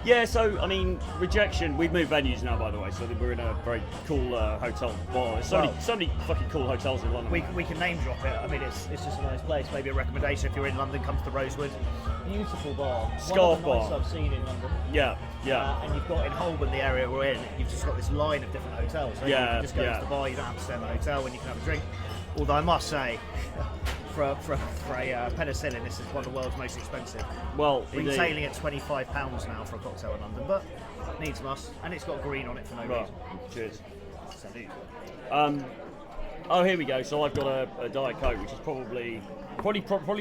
Yeah, so, I mean, Rejection, we've moved venues now, by the way, so we're in a very cool hotel bar. There's so many fucking cool hotels in London. We can name drop it. I mean, it's just a nice place. Maybe a recommendation if you're in London, come to the Rosewood. Beautiful bar. Scarf One of the bar. nicest I've seen in London. Yeah. And you've got in Holborn, the area we're in, you've just got this line of different hotels. So you can just go to the bar, you don't have to stay in the hotel and you can have a drink. Although I must say, for a penicillin, this is one of the world's most expensive. Well, retailing at £25 now for a cocktail in London, but needs must, and it's got green on it for no reason. Cheers. Salute. Oh, here we go. So I've got a Diet Coke, which is probably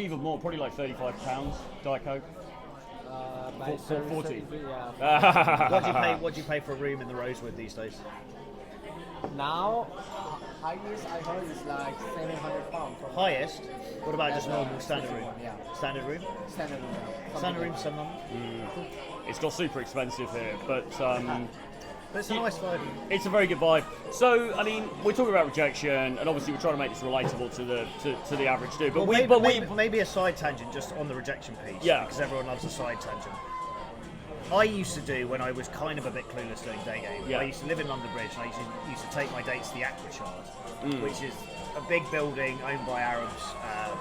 even more, probably like £35 Diet Coke. 40. Yeah. What do you pay for a room in the Rosewood these days? Now, highest I heard is like £700. Highest? What about just normal standard room? Yeah. Standard room? Standard room. Standard room, some number? It's got super expensive here, but it's a nice vibe. It's a very good vibe. So, I mean, we're talking about Rejection, and obviously we're trying to make this relatable to the average dude. But maybe a side tangent just on the Rejection piece. Yeah. Because everyone loves a side tangent. I used to do, when I was kind of a bit clueless doing day game, I used to live in London Bridge and I used to take my dates to the APPROACH, which is a big building owned by Arabs,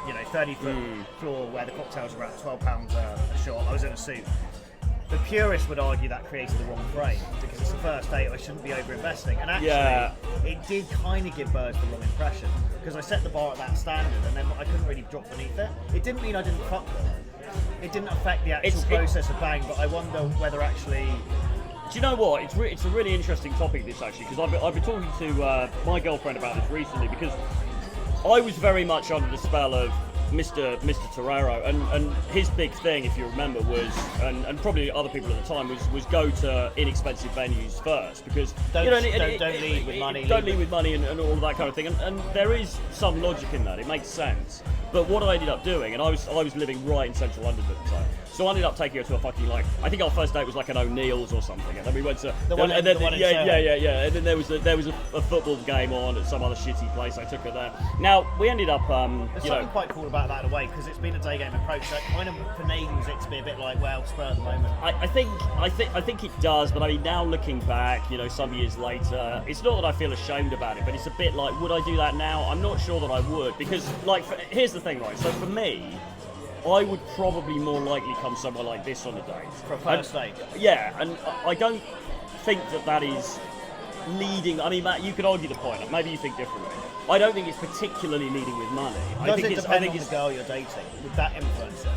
30-foot floor where the cocktails were at £12 a shot. I was in a suit. The purists would argue that created the wrong frame because it's the first date, I shouldn't be over-investing. And actually, it did kind of give birds the wrong impression because I set the bar at that standard and then I couldn't really drop beneath it. It didn't mean I didn't fuck them. It didn't affect the actual process of bang, but I wonder whether actually... Do you know what? It's a really interesting topic, this, actually, because I've been talking to my girlfriend about this recently, because I was very much under the spell of Mr. Torero, and his big thing, if you remember, was, and probably other people at the time, was go to inexpensive venues first, because don't lead with money. Don't lead with money and all of that kind of thing, and there is some logic in that. It makes sense. But what I ended up doing, and I was living right in central London at the time, so I ended up taking her to a fucking, like, I think our first date was like an O'Neill's or something, and then we went to the one in Soho. And then there was a football game on at some other shitty place. I took her there. Now we ended up, There's something quite cool about that in a way, because it's been a day game approach. So it kind of enables it to be a bit like, well, spur at the moment. I think it does, but I mean, now looking back, some years later, it's not that I feel ashamed about it, but it's a bit like, would I do that now? I'm not sure that I would, because here's the thing, right? So for me, I would probably more likely come somewhere like this on a date. For a first date? Yeah, and I don't think that is leading. I mean, Matt, you could argue the point. Maybe you think differently. I don't think it's particularly leading with money. Does it depend on the girl you're dating? Would that influence it?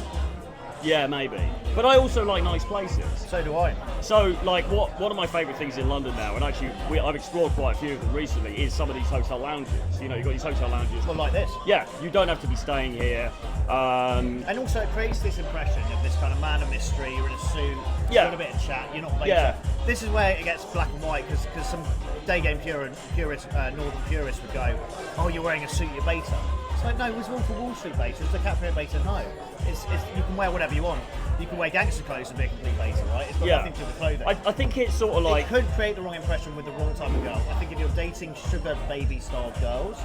Yeah, maybe. But I also like nice places. So do I. So, like, one of my favourite things in London now, and actually I've explored quite a few of them recently, is some of these hotel lounges. You've got these hotel lounges. Well, like this. Yeah, you don't have to be staying here. And also it creates this impression of this kind of man of mystery. You're in a suit, you've got a bit of chat, you're not beta. Yeah. This is where it gets black and white, because some day game northern purists would go, oh, you're wearing a suit, you're beta. It's like, no, it was Wolf of Wall Street beta, it's the DiCaprio beta, no. It's you can wear whatever you want. You can wear gangster clothes and be a complete beta, right? It's got nothing to do with clothing. I think it's sort of like... It could create the wrong impression with the wrong type of girl. I think if you're dating sugar baby style girls,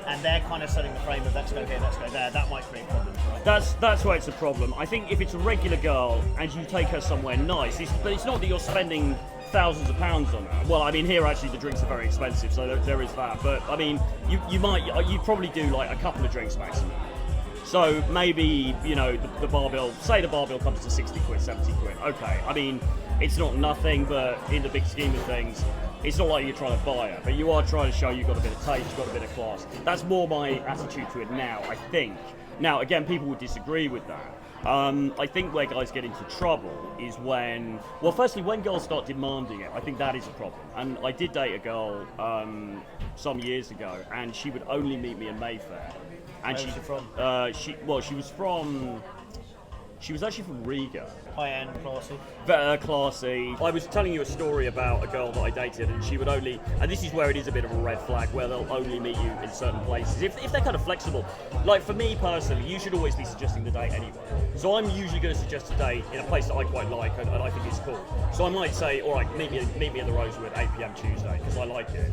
and they're kind of setting the frame of let's go here, let's go there, that might create problems, right? That's why it's a problem. I think if it's a regular girl and you take her somewhere nice, but it's not that you're spending thousands of pounds on that. Well, I mean, here actually the drinks are very expensive, so there is that. But I mean, you probably do like a couple of drinks maximum. So maybe, the bar bill, say the bar bill comes to 60 quid, 70 quid. Okay, I mean, it's not nothing, but in the big scheme of things, it's not like you're trying to buy it, but you are trying to show you've got a bit of taste, you've got a bit of class. That's more my attitude to it now, I think. Now, again, people would disagree with that. I think where guys get into trouble is when girls start demanding it. I think that is a problem. And I did date a girl some years ago, and she would only meet me in Mayfair. And Where was she from? She was actually from Riga. High-end, classy. Classy. I was telling you a story about a girl that I dated, and she would only, and this is where it is a bit of a red flag, where they'll only meet you in certain places. If they're kind of flexible. Like for me personally, you should always be suggesting the date anyway. So I'm usually going to suggest a date in a place that I quite like and I think is cool. So I might say, all right, meet me in the Rosewood 8 p.m. Tuesday, because I like it,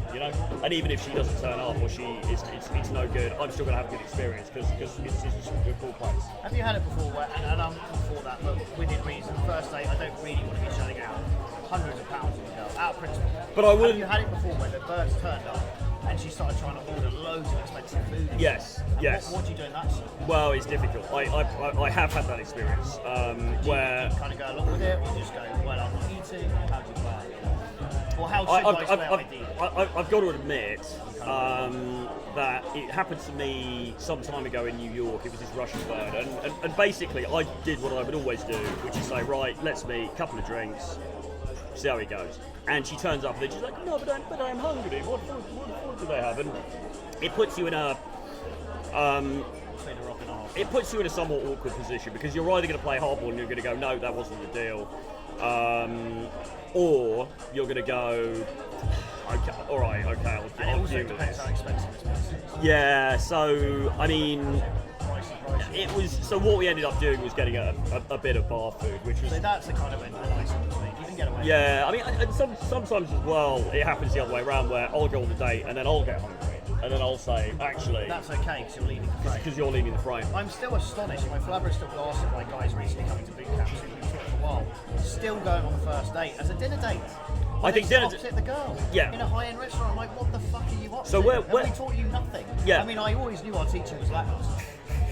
And even if she doesn't turn up or it's no good, I'm still going to have a good experience because it's just a cool place. Have you had it before? And for that, but within reason. First date, I don't really want to be shelling out hundreds of pounds on a girl, out of principle. But I wouldn't. Have you had it before where the birds turned up and she started trying to order loads of expensive food? Yes, yes. What do you do in that scenario? Well, it's difficult. I have had that experience where. Do you kind of go along with it, or just go, well, I'm not eating, or how do you play it? Or how should I play it ideally? I've got to admit that it happened to me some time ago in New York. It was this Russian bird, and basically I did what I would always do, which is say, right, let's meet, couple of drinks, see how it goes. And she turns up and she's like, no, but I'm hungry. What food do they have? And it puts you in a it puts you in a somewhat awkward position because you're either going to play hardball and you're going to go, no, that wasn't the deal, or you're going to go, okay, all right, okay, I'll and it also deal with depends this. how expensive it is. Yeah, so I mean, it was. So what we ended up doing was getting a bit of bar food, which was. So that's the kind of a nice one to me. You can get away. Yeah, I mean, and sometimes as well, it happens the other way around where I'll go on the date and then I'll get hungry and then I'll say, actually, That's okay because you're leading the frame. because you're leading the frame. I'm still astonished. My flabber is still gasping by guys recently coming to boot camps who've been talking for a while, still going on the first date as a dinner date. I think dinner opposite the girl. Yeah. In a high-end restaurant, I'm like, what the fuck are you up So to? where- Nobody taught you nothing. Yeah. I mean, I always knew our teacher was lacklustre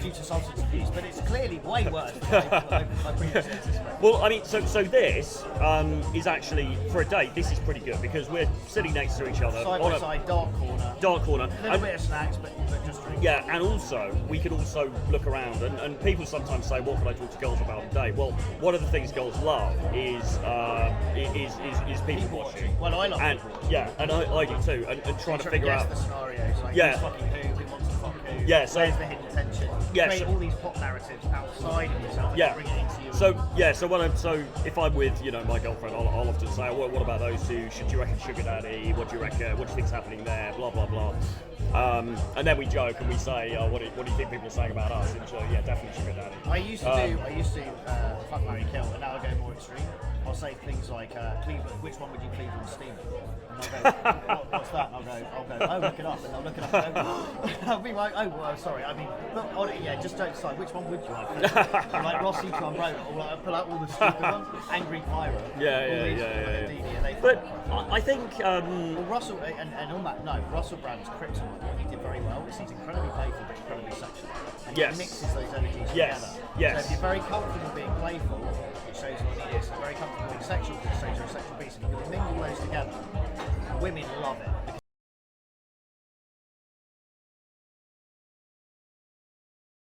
due to substance abuse, but it's clearly way worse than I previously anticipated. Well, I mean, so this is actually for a date. This is pretty good because we're sitting next to each other Side on by a side, dark corner. dark corner. A little And- bit of snacks, but just drink. Yeah, and also we could also look around, and people sometimes say, "What can I talk to girls about today?" Well, one of the things girls love is people watching. Well, I love and people watching. yeah, and I do too, and trying to figure guess out. the scenarios, like Yeah. who's fucking who wants to fuck who, Yeah, so- where's the hidden tension, Yeah, create so- all these plot narratives outside of yourself and Yeah. bring it into you. So if I'm with my girlfriend, I'll often say, "Oh, what about those two? Should you reckon sugar daddy? What do you reckon? What do you think's happening there? Blah blah blah." And then we joke and we say, "Oh, what do you think people are saying about us?" And so, yeah, definitely sugar daddy. I used to fuck, marry, kill, and now I go more extreme. I'll say things like, Cleveland, which one would you Cleveland steam? And I'll go, what's that? And I'll go, oh, look it up. And they'll look it up and go, I'll be like, oh, well, sorry. I mean, look, yeah, just don't decide. Which one would you like? Like Rossi to Umbrella, or like, I pull out all the stupid ones. Angry Pyro. Yeah. But I think, Well, Russell, and on that note, Russell Brand's kryptonite, what he did very well is he's incredibly playful but incredibly sexual. And Yes. he mixes those energies Yes. together. Yes. So if you're very comfortable being playful, it shows you what he is. If you're very comfortable being sexual, it shows you're a sexual beast. And you can mingle those together. Women love it.